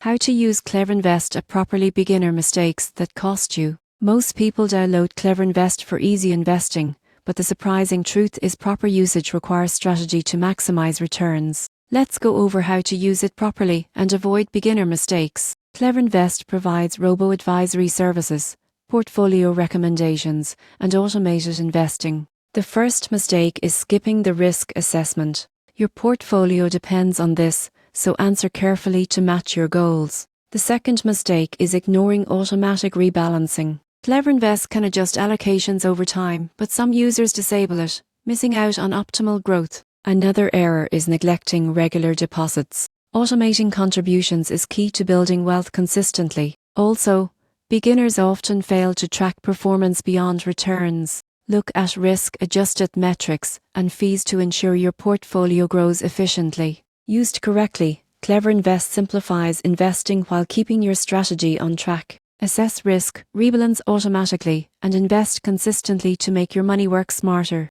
How to use CleverInvest at properly. Beginner mistakes that cost you. Most people download CleverInvest for easy investing, but the surprising truth is proper usage requires strategy to maximize returns. Let's go over how to use it properly and avoid beginner mistakes. CleverInvest provides robo-advisory services, portfolio recommendations, and automated investing. The first mistake is skipping the risk assessment. Your portfolio depends on this, so answer carefully to match your goals. The second mistake is ignoring automatic rebalancing. CleverInvest can adjust allocations over time, but some users disable it, missing out on optimal growth. Another error is neglecting regular deposits. Automating contributions is key to building wealth consistently. Also, beginners often fail to track performance beyond returns. Look at risk-adjusted metrics and fees to ensure your portfolio grows efficiently. Used correctly, CleverInvest simplifies investing while keeping your strategy on track. Assess risk, rebalance automatically, and invest consistently to make your money work smarter.